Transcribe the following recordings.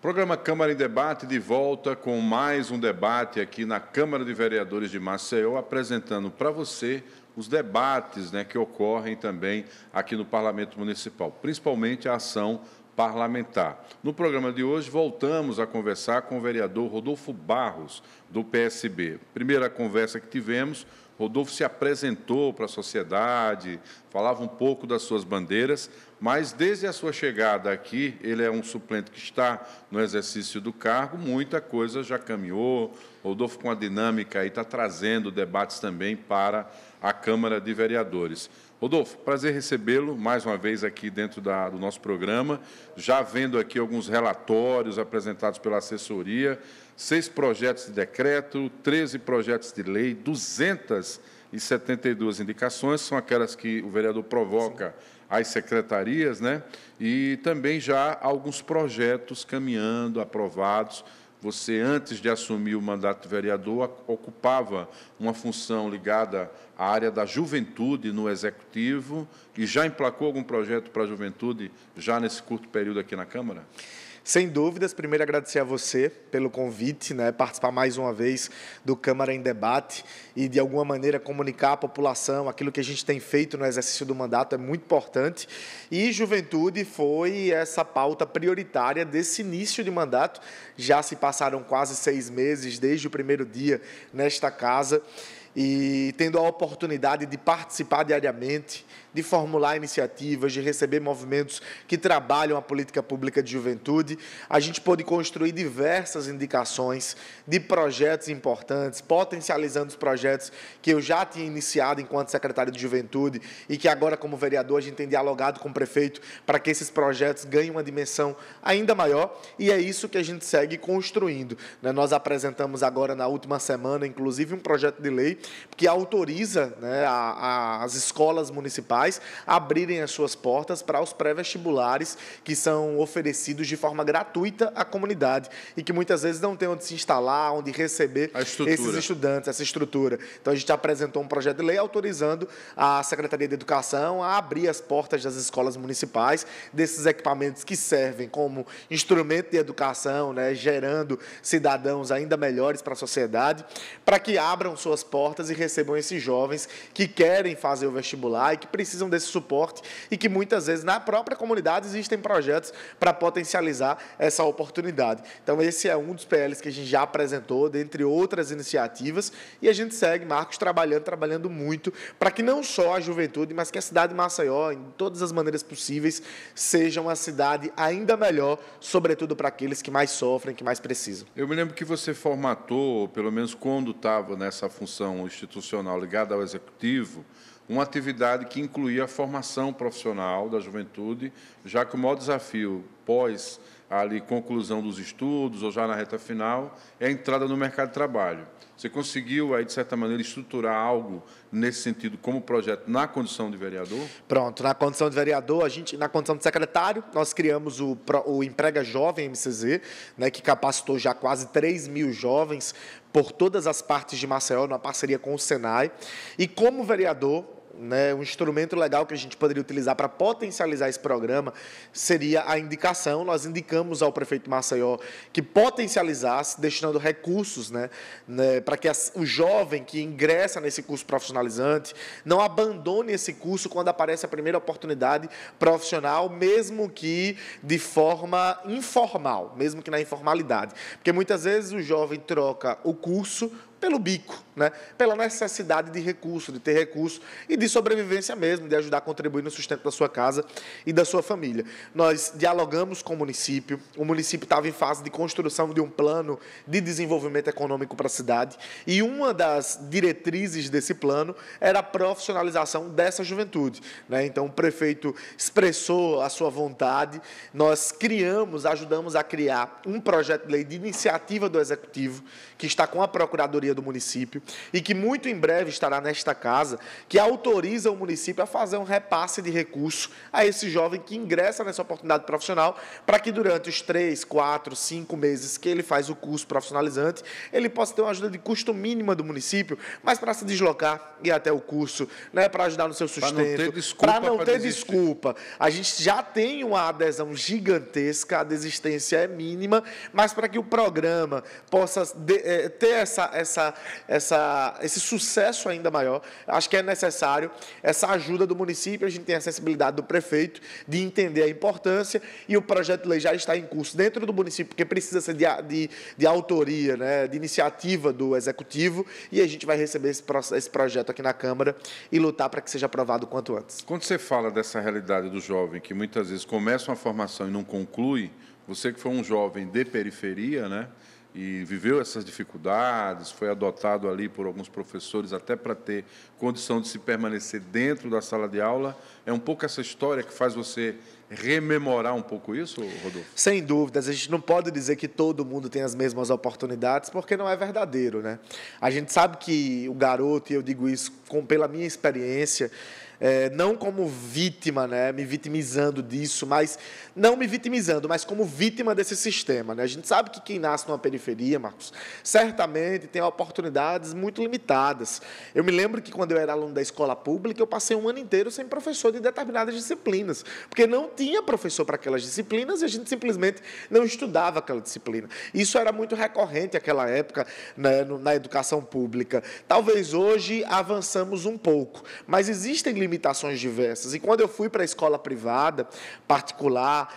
Programa Câmara em Debate de volta com mais um debate aqui na Câmara de Vereadores de Maceió, apresentando para você os debates, que ocorrem também aqui no Parlamento Municipal, principalmente a ação parlamentar. No programa de hoje, voltamos a conversar com o vereador Rodolfo Barros, do PSB. Primeira conversa que tivemos, Rodolfo se apresentou para a sociedade, falava um pouco das suas bandeiras, mas desde a sua chegada aqui, ele é um suplente que está no exercício do cargo, muita coisa já caminhou. Rodolfo, com a dinâmica aí, está trazendo debates também para a Câmara de Vereadores. Rodolfo, prazer recebê-lo mais uma vez aqui dentro do nosso programa, já vendo aqui alguns relatórios apresentados pela assessoria, 6 projetos de decreto, 13 projetos de lei, 272 indicações, são aquelas que o vereador provoca às secretarias, E também já alguns projetos caminhando, aprovados. Você, antes de assumir o mandato de vereador, ocupava uma função ligada à área da juventude no Executivo e já emplacou algum projeto para a juventude já nesse curto período aqui na Câmara? Sem dúvidas, primeiro agradecer a você pelo convite, participar mais uma vez do Câmara em Debate e, de alguma maneira, comunicar à população aquilo que a gente tem feito no exercício do mandato é muito importante. E juventude foi essa pauta prioritária desse início de mandato. Já se passaram quase 6 meses desde o primeiro dia nesta casa e tendo a oportunidade de participar diariamente, de formular iniciativas, de receber movimentos que trabalham a política pública de juventude, a gente pôde construir diversas indicações de projetos importantes, potencializando os projetos que eu já tinha iniciado enquanto secretário de juventude e que agora, como vereador, a gente tem dialogado com o prefeito para que esses projetos ganhem uma dimensão ainda maior, e é isso que a gente segue construindo. Nós apresentamos agora, na última semana, inclusive, um projeto de lei que autoriza as escolas municipais abrirem as suas portas para os pré-vestibulares que são oferecidos de forma gratuita à comunidade e que muitas vezes não tem onde se instalar, onde receber esses estudantes, essa estrutura. Então, a gente apresentou um projeto de lei autorizando a Secretaria de Educação a abrir as portas das escolas municipais, desses equipamentos que servem como instrumento de educação, gerando cidadãos ainda melhores para a sociedade, para que abram suas portas e recebam esses jovens que querem fazer o vestibular e que precisam desse suporte e que muitas vezes na própria comunidade existem projetos para potencializar essa oportunidade. Então, esse é um dos PLs que a gente já apresentou, dentre outras iniciativas, e a gente segue, Marcos, trabalhando muito para que não só a juventude, mas que a cidade de Maceió, em todas as maneiras possíveis, seja uma cidade ainda melhor, sobretudo para aqueles que mais sofrem, que mais precisam. Eu me lembro que você formatou, pelo menos quando estava nessa função institucional ligada ao Executivo, uma atividade que incluía a formação profissional da juventude, já que o maior desafio pós conclusão dos estudos ou já na reta final é a entrada no mercado de trabalho. Você conseguiu, aí, de certa maneira, estruturar algo nesse sentido como projeto na condição de vereador? Pronto, na condição de vereador, na condição de secretário, nós criamos o Emprega Jovem MCZ, que capacitou já quase 3.000 jovens por todas as partes de Maceió, numa parceria com o Senai. E como vereador, um instrumento legal que a gente poderia utilizar para potencializar esse programa seria a indicação. Nós indicamos ao prefeito de Maceió que potencializasse, destinando recursos para que o jovem que ingressa nesse curso profissionalizante não abandone esse curso quando aparece a primeira oportunidade profissional, mesmo que de forma informal, mesmo que na informalidade. Porque muitas vezes o jovem troca o curso pelo bico, pela necessidade de recurso, de ter recurso e de sobrevivência mesmo, de ajudar a contribuir no sustento da sua casa e da sua família. Nós dialogamos com o município estava em fase de construção de um plano de desenvolvimento econômico para a cidade e uma das diretrizes desse plano era a profissionalização dessa juventude. Então, o prefeito expressou a sua vontade, nós ajudamos a criar um projeto de lei de iniciativa do Executivo, que está com a Procuradoria Secretaria do município e que muito em breve estará nesta casa, que autoriza o município a fazer um repasse de recurso a esse jovem que ingressa nessa oportunidade profissional, para que durante os 3, 4, 5 meses que ele faz o curso profissionalizante, ele possa ter uma ajuda de custo mínima do município, mas para se deslocar e até o curso, né, para ajudar no seu sustento, para não ter desculpa. A gente já tem uma adesão gigantesca, a desistência é mínima, mas para que o programa possa ter esse sucesso ainda maior, acho que é necessário essa ajuda do município. A gente tem a sensibilidade do prefeito de entender a importância, e o projeto de lei já está em curso dentro do município, porque precisa ser de autoria, né, de iniciativa do Executivo, e a gente vai receber esse projeto aqui na Câmara e lutar para que seja aprovado o quanto antes. Quando você fala dessa realidade do jovem, que muitas vezes começa uma formação e não conclui, você que foi um jovem de periferia, né, e viveu essas dificuldades, foi adotado ali por alguns professores até para ter condição de se permanecer dentro da sala de aula, é um pouco essa história que faz você rememorar um pouco isso, Rodolfo? Sem dúvidas, a gente não pode dizer que todo mundo tem as mesmas oportunidades, porque não é verdadeiro, né? A gente sabe que o garoto, e eu digo isso pela minha experiência, não como vítima, né, me vitimizando disso, mas não me vitimizando, mas como vítima desse sistema, né? A gente sabe que quem nasce numa periferia, Marcos, certamente tem oportunidades muito limitadas. Eu me lembro que quando eu era aluno da escola pública, eu passei um ano inteiro sem professor de determinadas disciplinas, porque não tinha professor para aquelas disciplinas e a gente simplesmente não estudava aquela disciplina. Isso era muito recorrente naquela época, né, na educação pública. Talvez hoje avançamos um pouco, mas existem limitações diversas. E quando eu fui para a escola privada, particular,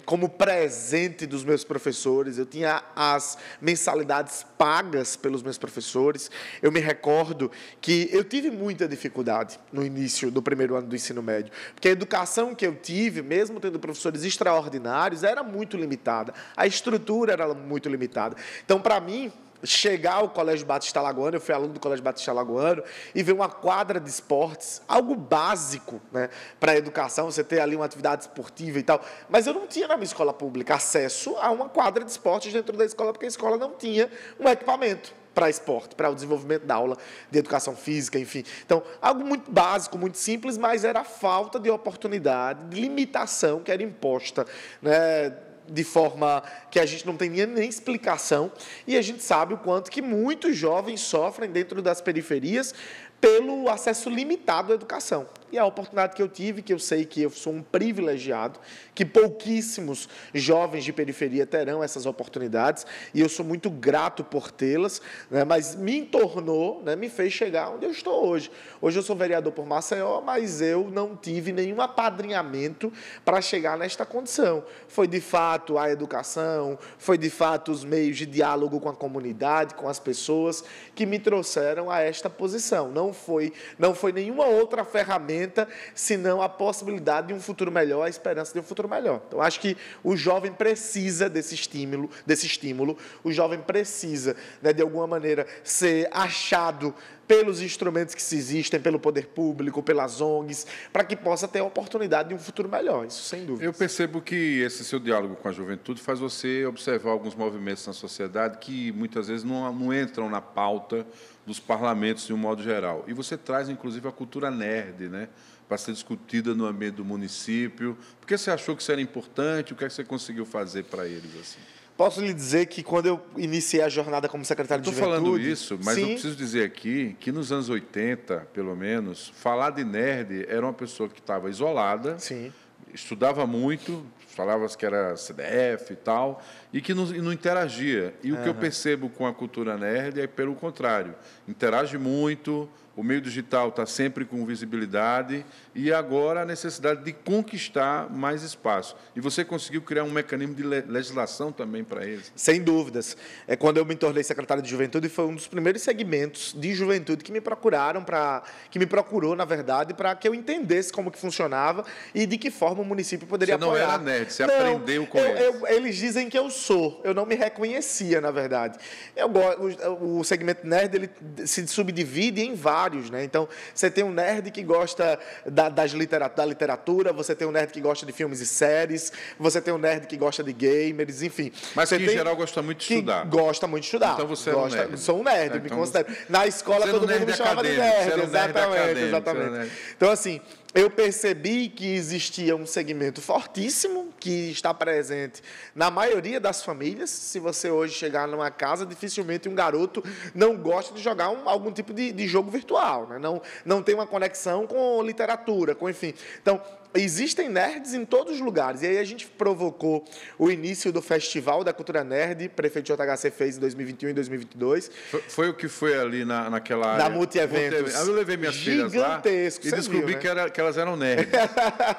como presente dos meus professores, eu tinha as mensalidades pagas pelos meus professores. Eu me recordo que eu tive muita dificuldade no início do primeiro ano do ensino médio, porque a educação que eu tive, mesmo tendo professores extraordinários, era muito limitada. A estrutura era muito limitada. Então, para mim, chegar ao Colégio Batista Alagoano, eu fui aluno do Colégio Batista Alagoano, e ver uma quadra de esportes, algo básico, né, para a educação, você ter ali uma atividade esportiva e tal, mas eu não tinha na minha escola pública acesso a uma quadra de esportes dentro da escola, porque a escola não tinha um equipamento para esporte, para o desenvolvimento da aula de educação física, enfim. Então, algo muito básico, muito simples, mas era a falta de oportunidade, de limitação que era imposta, né, de forma que a gente não tem nem explicação, e a gente sabe o quanto que muitos jovens sofrem dentro das periferias pelo acesso limitado à educação. E a oportunidade que eu tive, que eu sei que eu sou um privilegiado, que pouquíssimos jovens de periferia terão essas oportunidades, e eu sou muito grato por tê-las, né, mas me tornou, né, me fez chegar onde eu estou hoje. Hoje eu sou vereador por Maceió, mas eu não tive nenhum apadrinhamento para chegar nesta condição. Foi, de fato, a educação, foi, de fato, os meios de diálogo com a comunidade, com as pessoas, que me trouxeram a esta posição. Não foi nenhuma outra ferramenta, senão a possibilidade de um futuro melhor, a esperança de um futuro melhor. Então, acho que o jovem precisa desse estímulo, o jovem precisa, né, de alguma maneira, ser achado pelos instrumentos que se existem, pelo poder público, pelas ONGs, para que possa ter a oportunidade de um futuro melhor, isso sem dúvida. Eu percebo que esse seu diálogo com a juventude faz você observar alguns movimentos na sociedade que muitas vezes não entram na pauta dos parlamentos de um modo geral. E você traz, inclusive, a cultura nerd, né, para ser discutida no ambiente do município. Por que você achou que isso era importante? O que é que você conseguiu fazer para eles, assim? Posso lhe dizer que quando eu iniciei a jornada como secretário de Juventude... Estou falando isso, mas sim, eu preciso dizer aqui que nos anos 80, pelo menos, falar de nerd era uma pessoa que estava isolada, sim, estudava muito, falava que era CDF e tal, e que não interagia. E o que eu percebo com a cultura nerd é pelo contrário. Interage muito, o meio digital está sempre com visibilidade, e agora a necessidade de conquistar mais espaço. E você conseguiu criar um mecanismo de legislação também para eles? Sem dúvidas. Quando eu me tornei secretário de Juventude, foi um dos primeiros segmentos de juventude que me procurou, na verdade, para que eu entendesse como que funcionava e de que forma o município poderia apoiar. Você não era nerd, você aprendeu com eles. Eles dizem que eu sou, eu não me reconhecia, na verdade. O segmento nerd ele se subdivide em vários vários, né? Então, você tem um nerd que gosta da literatura, você tem um nerd que gosta de filmes e séries, você tem um nerd que gosta de gamers, enfim. Mas você que, em geral, gosta muito de estudar. Gosta muito de estudar. Então você é um nerd. Sou um nerd, me considero. Na escola, todo mundo me chamava de nerd. Exatamente. Então, assim, eu percebi que existia um segmento fortíssimo que está presente na maioria das famílias. Se você hoje chegar numa casa, dificilmente um garoto não gosta de jogar algum tipo de jogo virtual, né? Não tem uma conexão com literatura, enfim. Então, existem nerds em todos os lugares. E aí a gente provocou o início do Festival da Cultura Nerd, prefeito JHC fez em 2021 e 2022. Foi o que foi ali naquela área? Da Multi-Eventos. Eu levei minhas filhas lá e descobri que elas eram nerds.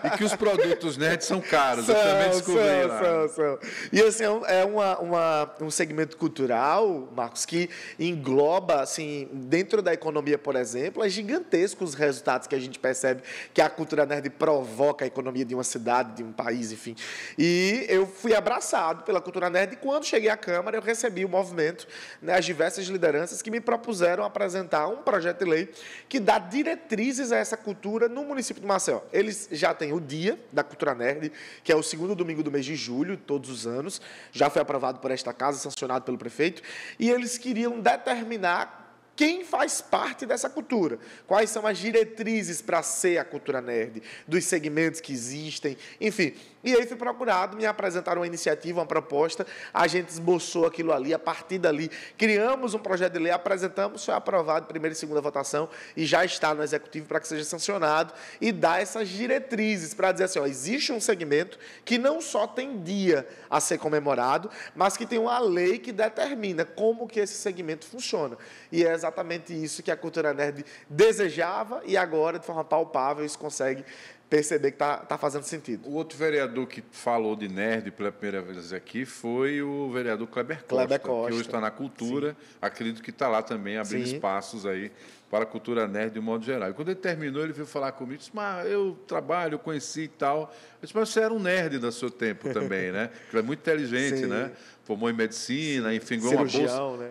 E que os produtos nerds são caros. Eu também descobri lá. São. E assim, é um segmento cultural, Marcos, que engloba, assim, dentro da economia, por exemplo, é gigantesco os resultados que a gente percebe que a cultura nerd provoca a economia de uma cidade, de um país, enfim. E eu fui abraçado pela cultura nerd e quando cheguei à Câmara eu recebi o movimento, né, as diversas lideranças que me propuseram apresentar um projeto de lei que dá diretrizes a essa cultura no município de Maceió. Eles já têm o Dia da Cultura Nerd, que é o segundo domingo do mês de julho, todos os anos, já foi aprovado por esta casa, sancionado pelo prefeito, e eles queriam determinar quem faz parte dessa cultura, quais são as diretrizes para ser a cultura nerd, dos segmentos que existem, enfim. E aí fui procurado, me apresentaram uma iniciativa, uma proposta, a gente esboçou aquilo ali, a partir dali criamos um projeto de lei, apresentamos, foi aprovado, primeira e segunda votação, e já está no Executivo para que seja sancionado, e dá essas diretrizes para dizer assim, ó, existe um segmento que não só tem dia a ser comemorado, mas que tem uma lei que determina como que esse segmento funciona. E é exatamente isso que a cultura nerd desejava e agora, de forma palpável, isso consegue perceber que está fazendo sentido. O outro vereador que falou de nerd pela primeira vez aqui foi o vereador Kleber Costa, que hoje está na cultura. Sim. Acredito que está lá também, abrindo espaços aí para a cultura nerd de um modo geral. E quando ele terminou, ele veio falar comigo, disse, mas eu trabalho, eu conheci e tal. Eu disse, mas você era um nerd no seu tempo também, né? Porque ele é muito inteligente, sim, né? Formou em medicina, enfim,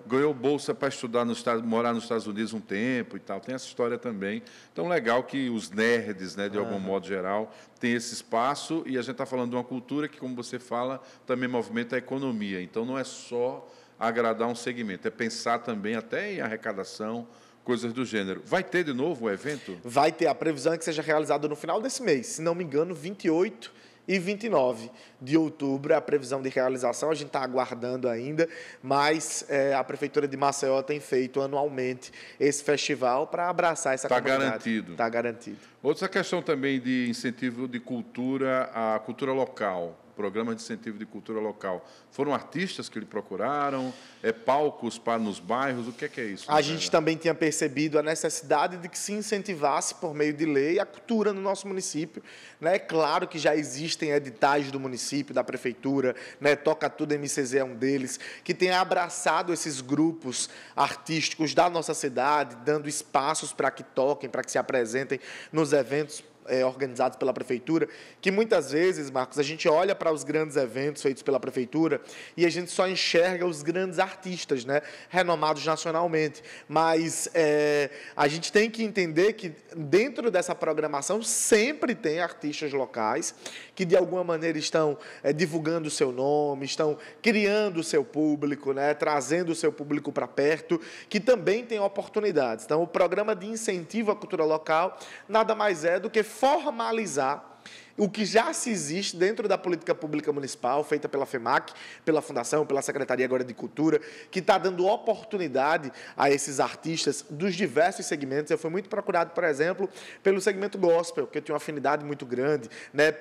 ganhou bolsa para estudar morar nos Estados Unidos um tempo e tal. Tem essa história também. Então, legal que os nerds, né, de algum modo geral, têm esse espaço e a gente está falando de uma cultura que, como você fala, também movimenta a economia. Então, não é só agradar um segmento, é pensar também até em arrecadação, coisas do gênero. Vai ter de novo o evento? Vai ter. A previsão é que seja realizado no final desse mês. Se não me engano, 28 e 29 de outubro é a previsão de realização. A gente está aguardando ainda, mas a Prefeitura de Maceió tem feito anualmente esse festival para abraçar essa comunidade. Está garantido. Está garantido. Outra questão também de incentivo de cultura, a cultura local. Programa de incentivo de cultura local. Foram artistas que lhe procuraram? Palcos nos bairros? O que é isso? A gente também tinha percebido a necessidade de que se incentivasse, por meio de lei, a cultura no nosso município. É claro que já existem editais do município, da prefeitura, Toca Tudo MCZ é um deles, que tem abraçado esses grupos artísticos da nossa cidade, dando espaços para que toquem, para que se apresentem nos eventos organizados pela Prefeitura, que muitas vezes, Marcos, a gente olha para os grandes eventos feitos pela Prefeitura e a gente só enxerga os grandes artistas, né, renomados nacionalmente. Mas a gente tem que entender que dentro dessa programação sempre tem artistas locais que, de alguma maneira, estão divulgando o seu nome, estão criando o seu público, né, trazendo o seu público para perto, que também tem oportunidades. Então, o programa de incentivo à cultura local nada mais é do que formalizar o que já se existe dentro da política pública municipal, feita pela FEMAC, pela Fundação, pela Secretaria agora de Cultura, que está dando oportunidade a esses artistas dos diversos segmentos. Eu fui muito procurado, por exemplo, pelo segmento gospel, que eu tenho uma afinidade muito grande, né,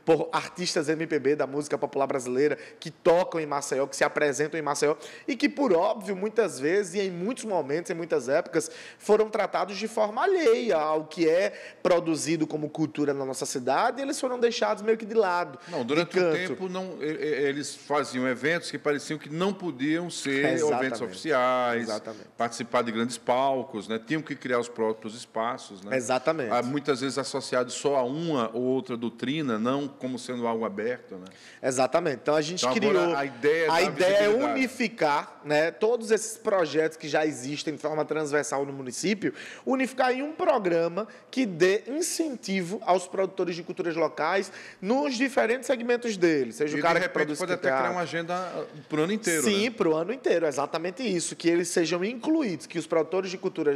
por artistas MPB da música popular brasileira, que tocam em Maceió, que se apresentam em Maceió, e que, por óbvio, muitas vezes, e em muitos momentos, em muitas épocas, foram tratados de forma alheia ao que é produzido como cultura na nossa cidade, e eles foram deixados meio que de lado. Não, durante o tempo eles faziam eventos que pareciam que não podiam ser eventos oficiais, participar de grandes palcos, né? Tinham que criar os próprios espaços. Né? Exatamente. Muitas vezes associados só a uma ou outra doutrina, não como sendo algo aberto. Né? Exatamente. Então, a gente criou... A ideia é unificar, né, todos esses projetos que já existem de forma transversal no município, unificar em um programa que dê incentivo aos produtores de culturas locais nos diferentes segmentos deles. Seja o cara que produz pode até criar uma agenda para o ano inteiro. Sim, né? para o ano inteiro, exatamente isso, que eles sejam incluídos, que os produtores de cultura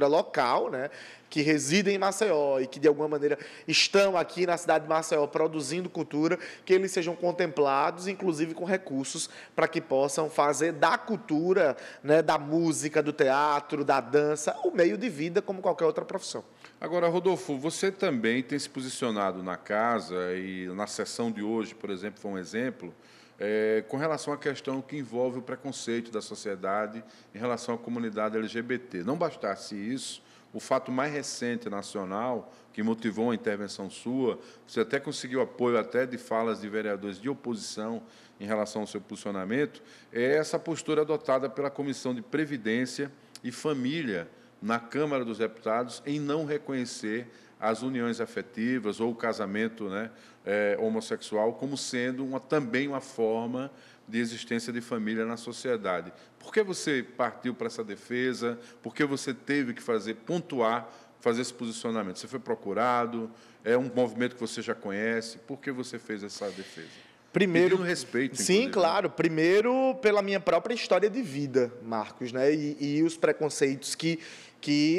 local, né, que residem em Maceió e que, de alguma maneira, estão aqui na cidade de Maceió produzindo cultura, que eles sejam contemplados, inclusive com recursos, para que possam fazer da cultura, né, da música, do teatro, da dança, o meio de vida como qualquer outra profissão. Agora, Rodolfo, você também tem se posicionado na casa e na sessão de hoje, por exemplo, foi um exemplo, com relação à questão que envolve o preconceito da sociedade em relação à comunidade LGBT. Não bastasse isso, o fato mais recente nacional, que motivou uma intervenção sua, você até conseguiu apoio até de falas de vereadores de oposição em relação ao seu posicionamento, é essa postura adotada pela Comissão de Previdência e Família na Câmara dos Deputados em não reconhecer as uniões afetivas ou o casamento, né, homossexual como sendo também uma forma de existência de família na sociedade. Por que você partiu para essa defesa? Por que você teve que pontuar, fazer esse posicionamento? Você foi procurado? É um movimento que você já conhece? Por que você fez essa defesa? Primeiro, pedindo respeito, sim, inclusive. Claro. Primeiro, pela minha própria história de vida, Marcos, né? E os preconceitos que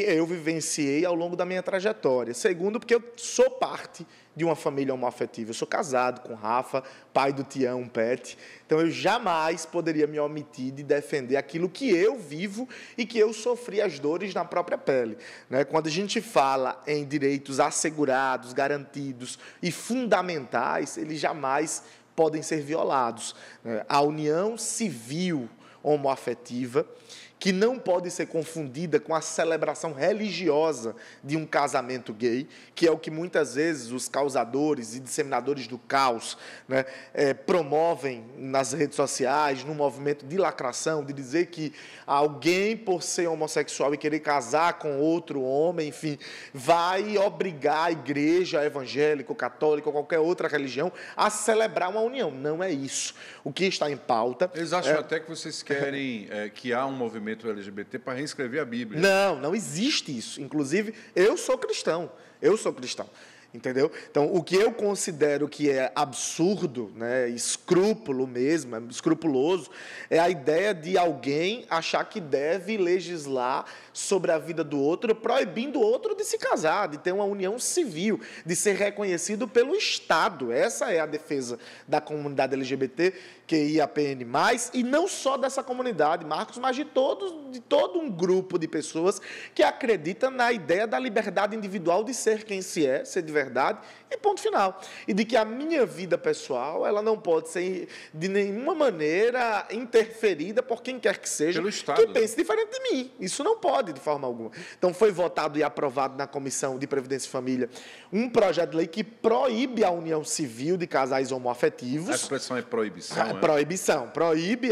eu vivenciei ao longo da minha trajetória. Segundo, porque eu sou parte de uma família homoafetiva. Eu sou casado com Rafa, pai do Tião, Pet. Então, eu jamais poderia me omitir de defender aquilo que eu vivo e que eu sofri as dores na própria pele. Né? Quando a gente fala em direitos assegurados, garantidos e fundamentais, eles jamais podem ser violados. A união civil homoafetiva, que não pode ser confundida com a celebração religiosa de um casamento gay, que é o que muitas vezes os causadores e disseminadores do caos, né, promovem nas redes sociais, num movimento de lacração, de dizer que alguém, por ser homossexual e querer casar com outro homem, enfim, vai obrigar a igreja evangélica, católica ou qualquer outra religião a celebrar uma união. Não é isso. O que está em pauta... Eles acham até que vocês querem que há um movimento LGBT para reescrever a Bíblia. Não existe isso. Inclusive, eu sou cristão. Entendeu? Então, o que eu considero que é absurdo, né, escrúpulo mesmo, escrupuloso, é a ideia de alguém achar que deve legislar sobre a vida do outro, proibindo o outro de se casar, de ter uma união civil, de ser reconhecido pelo Estado. Essa é a defesa da comunidade LGBT, QIAPN+, e não só dessa comunidade, Marcos, mas de todo um grupo de pessoas que acredita na ideia da liberdade individual de ser quem se é, ser de verdade, e ponto final. E de que a minha vida pessoal, ela não pode ser de nenhuma maneira interferida por quem quer que seja, pelo Estado, que pense diferente de mim. Isso não pode, de forma alguma. Então, foi votado e aprovado na Comissão de Previdência e Família um projeto de lei que proíbe a união civil de casais homoafetivos. A expressão é proibição. Proibição. Proíbe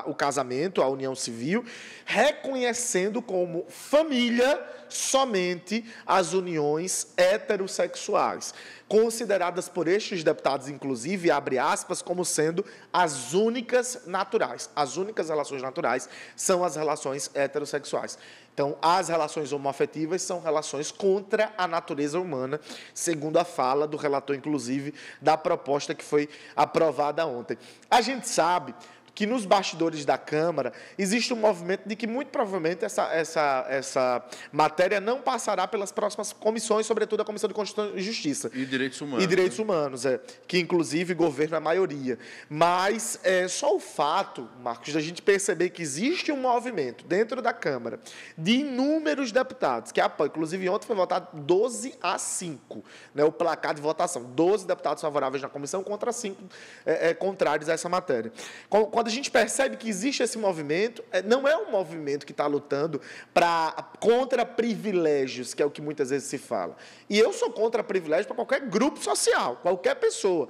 o casamento, a união civil, reconhecendo como família somente as uniões heterossexuais, consideradas por estes deputados, inclusive, abre aspas, como sendo as únicas naturais. As únicas relações naturais são as relações heterossexuais. Então, as relações homoafetivas são relações contra a natureza humana, segundo a fala do relator, inclusive, da proposta que foi aprovada ontem. A gente sabe que nos bastidores da Câmara existe um movimento de que, muito provavelmente, essa matéria não passará pelas próximas comissões, sobretudo a Comissão de Constituição e Justiça. E Direitos Humanos. E Direitos Humanos, que, inclusive, governa a maioria. Mas só o fato, Marcos, da gente perceber que existe um movimento dentro da Câmara de inúmeros deputados que apoiam. Inclusive, ontem foi votado 12-5, né, o placar de votação. 12 deputados favoráveis na comissão contra 5 contrários a essa matéria. Com quando a gente percebe que existe esse movimento, não é um movimento que está lutando contra privilégios, que é o que muitas vezes se fala. E eu sou contra privilégios para qualquer grupo social, qualquer pessoa.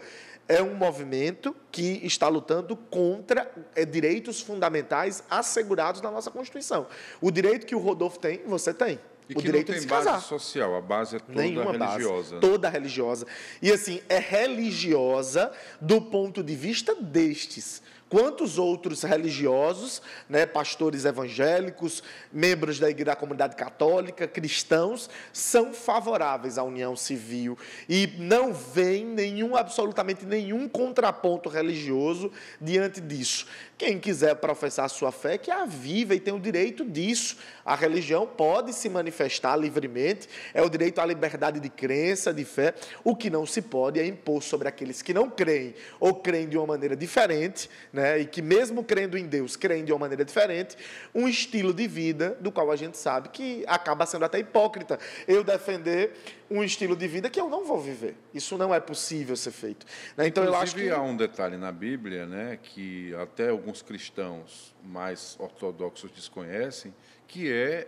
É um movimento que está lutando contra direitos fundamentais assegurados na nossa Constituição. O direito que o Rodolfo tem, você tem. E o que direito não tem de se casar. base social, a base é toda Nenhuma religiosa. Base, toda religiosa. E assim, é religiosa do ponto de vista destes. Quantos outros religiosos, né, pastores evangélicos, membros da comunidade católica, cristãos, são favoráveis à união civil e não veem absolutamente nenhum contraponto religioso diante disso. Quem quiser professar a sua fé, que a viva e tem o direito disso. A religião pode se manifestar livremente, é o direito à liberdade de crença, de fé. O que não se pode é impor sobre aqueles que não creem ou creem de uma maneira diferente, né, e que mesmo crendo em Deus, creem de uma maneira diferente, um estilo de vida do qual a gente sabe que acaba sendo até hipócrita. Eu defender um estilo de vida que eu não vou viver. Isso não é possível ser feito. Então, eu acho que há um detalhe na Bíblia, né, que até alguns cristãos mais ortodoxos desconhecem, que é,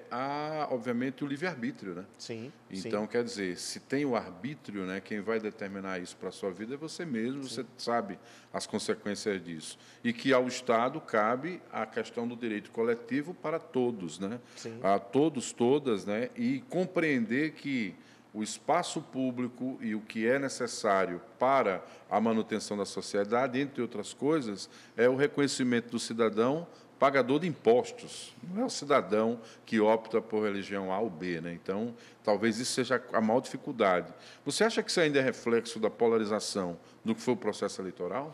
obviamente, o livre-arbítrio, né? Sim. Então, quer dizer, se tem o arbítrio, né, quem vai determinar isso para a sua vida é você mesmo, você sabe as consequências disso. E que ao Estado cabe a questão do direito coletivo para todos, né? A todos, todas, né? E compreender que o espaço público e o que é necessário para a manutenção da sociedade, entre outras coisas, é o reconhecimento do cidadão pagador de impostos, não é o cidadão que opta por religião A ou B, né? Então, talvez isso seja a maior dificuldade. Você acha que isso ainda é reflexo da polarização do que foi o processo eleitoral?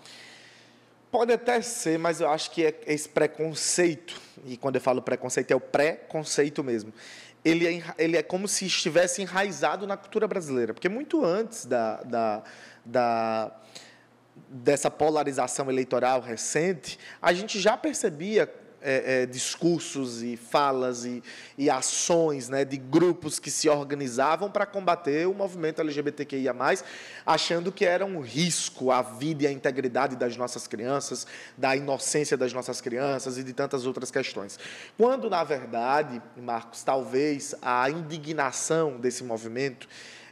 Pode até ser, mas eu acho que é esse preconceito, e quando eu falo preconceito, é o pré-conceito mesmo. Ele é como se estivesse enraizado na cultura brasileira, porque muito antes dessa polarização eleitoral recente, a gente já percebia discursos e falas e ações, né, de grupos que se organizavam para combater o movimento LGBTQIA+, achando que era um risco à vida e à integridade das nossas crianças, da inocência das nossas crianças e de tantas outras questões. Quando, na verdade, Marcos, talvez a indignação desse movimento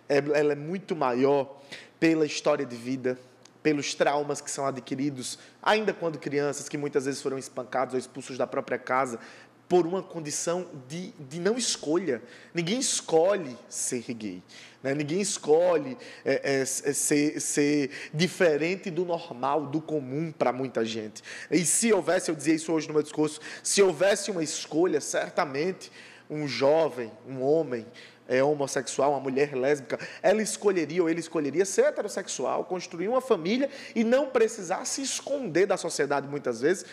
ela é muito maior pela história de vida, pelos traumas que são adquiridos, ainda quando crianças, que muitas vezes foram espancados ou expulsos da própria casa, por uma condição de não escolha. Ninguém escolhe ser gay, né? Ninguém escolhe ser diferente do normal, do comum para muita gente. E se houvesse, eu dizia isso hoje no meu discurso, se houvesse uma escolha, certamente um jovem, um homem, homossexual, uma mulher lésbica, ela escolheria ou ele escolheria ser heterossexual, construir uma família e não precisar se esconder da sociedade muitas vezes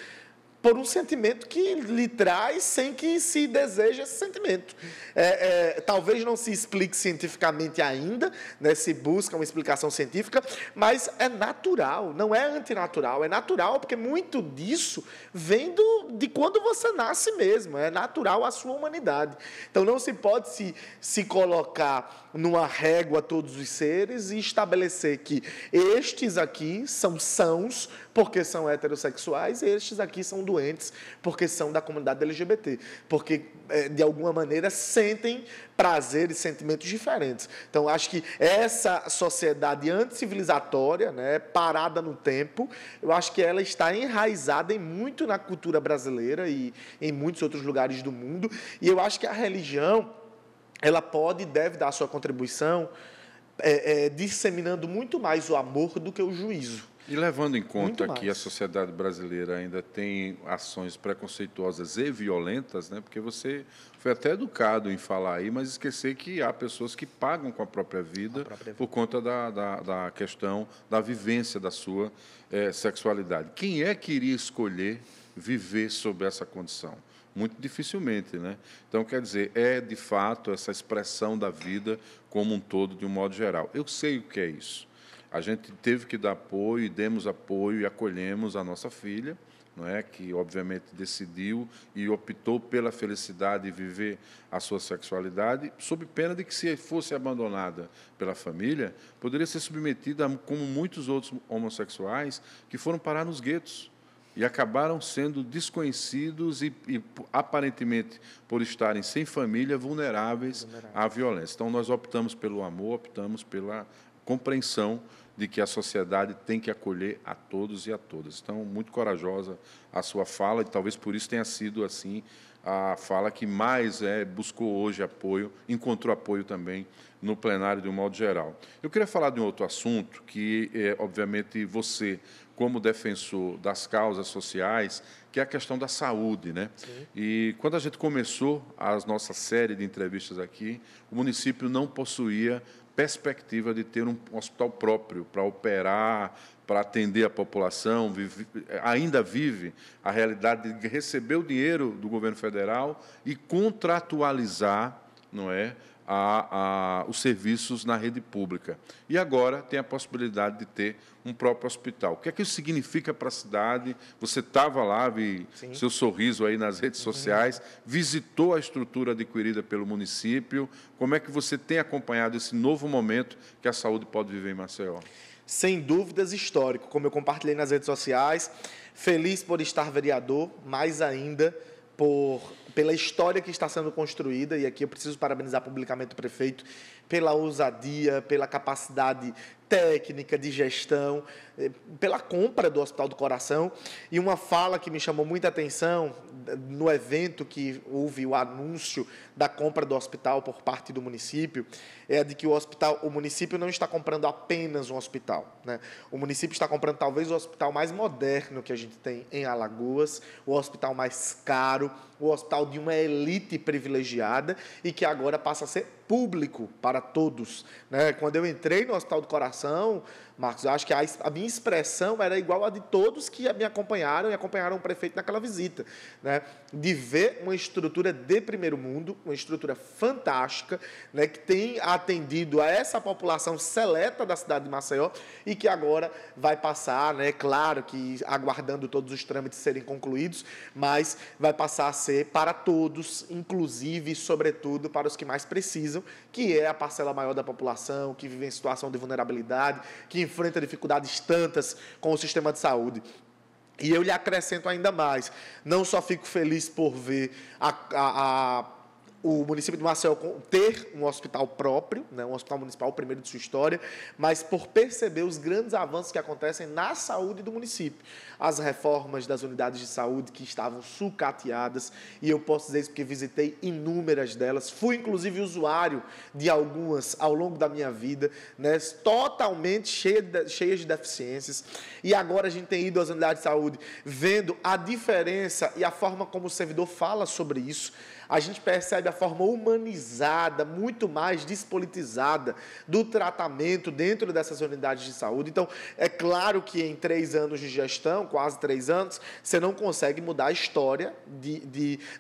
por um sentimento que lhe traz sem que se deseje esse sentimento. Talvez não se explique cientificamente ainda, né, se busca uma explicação científica, mas é natural, não é antinatural, é natural porque muito disso vem de quando você nasce mesmo, é natural à sua humanidade. Então não se pode se colocar numa régua todos os seres e estabelecer que estes aqui são sãos porque são heterossexuais e estes aqui são doentes porque são da comunidade LGBT, porque, de alguma maneira, sentem prazeres, sentimentos diferentes. Então, acho que essa sociedade anticivilizatória, né, parada no tempo, eu acho que ela está enraizada muito na cultura brasileira e em muitos outros lugares do mundo, e eu acho que a religião, ela pode e deve dar a sua contribuição disseminando muito mais o amor do que o juízo. E levando em conta que a sociedade brasileira ainda tem ações preconceituosas e violentas, né? Porque você foi até educado em falar aí, mas esquecer que há pessoas que pagam com a própria vida por conta da questão da vivência da sua sexualidade. Quem é que iria escolher viver sob essa condição? Muito dificilmente, né? Então, quer dizer, de fato essa expressão da vida como um todo, de um modo geral. Eu sei o que é isso. A gente teve que dar apoio, e demos apoio e acolhemos a nossa filha, não é? Que, obviamente, decidiu e optou pela felicidade de viver a sua sexualidade, sob pena de que, se fosse abandonada pela família, poderia ser submetida, como muitos outros homossexuais, que foram parar nos guetos, e acabaram sendo desconhecidos e aparentemente, por estarem sem família, vulneráveis à violência. Então, nós optamos pelo amor, optamos pela compreensão de que a sociedade tem que acolher a todos e a todas. Então, muito corajosa a sua fala, e talvez por isso tenha sido assim a fala que mais buscou hoje apoio, encontrou apoio também no plenário de um modo geral. Eu queria falar de um outro assunto que, obviamente, você, como defensor das causas sociais, que é a questão da saúde, né? Sim. E quando a gente começou a nossa série de entrevistas aqui, o município não possuía perspectiva de ter um hospital próprio para operar, para atender a população, ainda vive a realidade de receber o dinheiro do governo federal e contratualizar, não é, os serviços na rede pública. E agora tem a possibilidade de ter um próprio hospital. O que é que isso significa para a cidade? Você estava lá, vi Sim. seu sorriso aí nas redes sociais, visitou a estrutura adquirida pelo município. Como é que você tem acompanhado esse novo momento que a saúde pode viver em Maceió? Sem dúvidas, histórico, como eu compartilhei nas redes sociais. Feliz por estar vereador, mais ainda pela história que está sendo construída, e aqui eu preciso parabenizar publicamente o prefeito pela ousadia, pela capacidade técnica de gestão, pela compra do Hospital do Coração. E uma fala que me chamou muita atenção no evento que houve o anúncio da compra do hospital por parte do município, é a de que o município não está comprando apenas um hospital, né? O município está comprando talvez o hospital mais moderno que a gente tem em Alagoas, o hospital mais caro, o hospital de uma elite privilegiada e que agora passa a ser público para todos, né? Quando eu entrei no Hospital do Coração, Marcos, eu acho que a minha expressão era igual a de todos que me acompanharam e acompanharam o prefeito naquela visita, né? De ver uma estrutura de primeiro mundo, uma estrutura fantástica, né? Que tem atendido a essa população seleta da cidade de Maceió e que agora vai passar, né? Claro que aguardando todos os trâmites serem concluídos, mas vai passar a ser para todos, inclusive e sobretudo para os que mais precisam, que é a parcela maior da população, que vive em situação de vulnerabilidade, que enfrenta dificuldades tantas com o sistema de saúde. E eu lhe acrescento ainda mais, não só fico feliz por ver o município de Maceió ter um hospital próprio, né, um hospital municipal, o primeiro de sua história, mas por perceber os grandes avanços que acontecem na saúde do município. As reformas das unidades de saúde que estavam sucateadas, e eu posso dizer isso porque visitei inúmeras delas, fui inclusive usuário de algumas ao longo da minha vida, né, totalmente cheias de deficiências, e agora a gente tem ido às unidades de saúde vendo a diferença e a forma como o servidor fala sobre isso. A gente percebe a forma humanizada, muito mais despolitizada do tratamento dentro dessas unidades de saúde. Então, é claro que em 3 anos de gestão, quase 3 anos, você não consegue mudar a história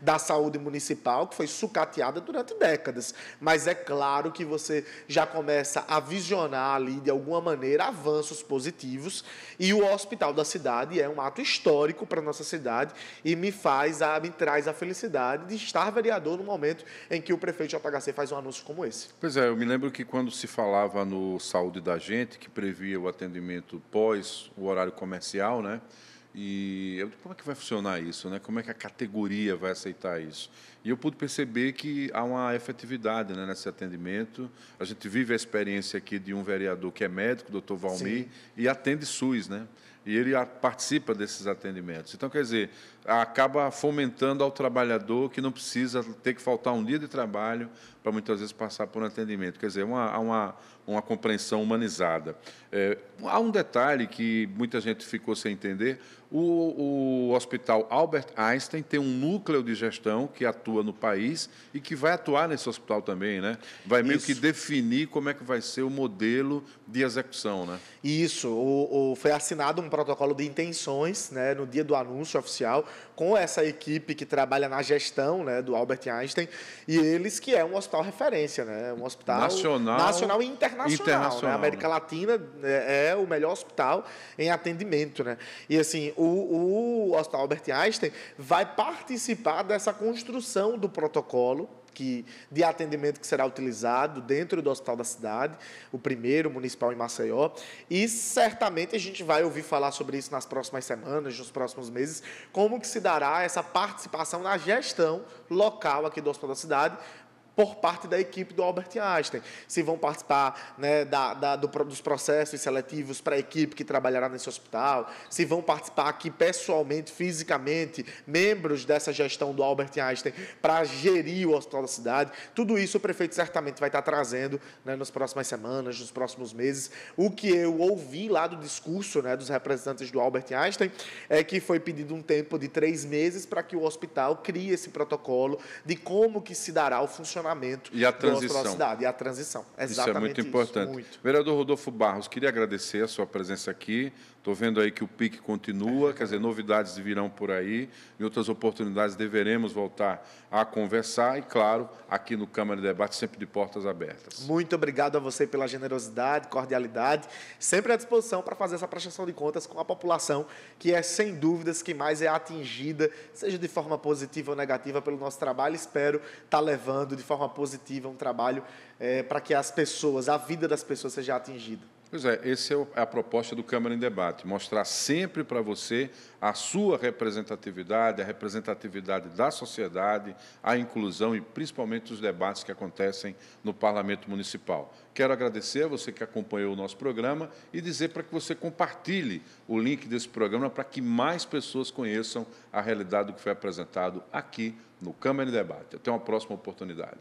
da saúde municipal, que foi sucateada durante décadas. Mas é claro que você já começa a visionar ali, de alguma maneira, avanços positivos. E o hospital da cidade é um ato histórico para a nossa cidade e me traz a felicidade de estar vereador no momento em que o prefeito de JHC faz um anúncio como esse. Pois é, eu me lembro que quando se falava no Saúde da Gente, que previa o atendimento pós o horário comercial, né? E como é que vai funcionar isso, né? Como é que a categoria vai aceitar isso? E eu pude perceber que há uma efetividade, né, nesse atendimento. A gente vive a experiência aqui de um vereador que é médico, doutor Valmir, Sim. e atende SUS, né? E ele participa desses atendimentos. Então, quer dizer, acaba fomentando ao trabalhador que não precisa ter que faltar um dia de trabalho para muitas vezes passar por um atendimento. Quer dizer, há uma compreensão humanizada. Há um detalhe que muita gente ficou sem entender. O Hospital Albert Einstein tem um núcleo de gestão que atua no país e que vai atuar nesse hospital também, né? Vai meio que definir como é que vai ser o modelo de execução, né? Isso. Foi assinado um protocolo de intenções, né, no dia do anúncio oficial, com essa equipe que trabalha na gestão, né, do Albert Einstein, e eles que é um hospital referência, né? Um hospital nacional e internacional. Né? A América Latina é o melhor hospital em atendimento, né? E assim, o Hospital Albert Einstein vai participar dessa construção do protocolo de atendimento que será utilizado dentro do Hospital da Cidade, o primeiro municipal em Maceió, e certamente a gente vai ouvir falar sobre isso nas próximas semanas, nos próximos meses, como que se dará essa participação na gestão local aqui do Hospital da Cidade, por parte da equipe do Albert Einstein. Se vão participar, né, dos processos seletivos para a equipe que trabalhará nesse hospital, se vão participar aqui pessoalmente, fisicamente, membros dessa gestão do Albert Einstein para gerir o Hospital da Cidade. Tudo isso o prefeito certamente vai estar trazendo, né, nas próximas semanas, nos próximos meses. O que eu ouvi lá do discurso, né, dos representantes do Albert Einstein é que foi pedido um tempo de 3 meses para que o hospital crie esse protocolo de como que se dará o funcionamento e a transição. Da cidade. E a transição. Exatamente. Isso é muito importante. Muito. Vereador Rodolfo Barros, queria agradecer a sua presença aqui. Estou vendo aí que o PIC continua, quer dizer, novidades virão por aí. Em outras oportunidades deveremos voltar a conversar e, claro, aqui no Câmara de Debate, sempre de portas abertas. Muito obrigado a você pela generosidade, cordialidade, sempre à disposição para fazer essa prestação de contas com a população, que é, sem dúvidas, que mais é atingida, seja de forma positiva ou negativa, pelo nosso trabalho. Espero estar levando de forma positiva um trabalho para que as pessoas, a vida das pessoas seja atingida. Pois é, essa é a proposta do Câmara em Debate, mostrar sempre para você a sua representatividade, a representatividade da sociedade, a inclusão e principalmente os debates que acontecem no Parlamento Municipal. Quero agradecer a você que acompanhou o nosso programa e dizer para que você compartilhe o link desse programa para que mais pessoas conheçam a realidade do que foi apresentado aqui no Câmara em Debate. Até uma próxima oportunidade.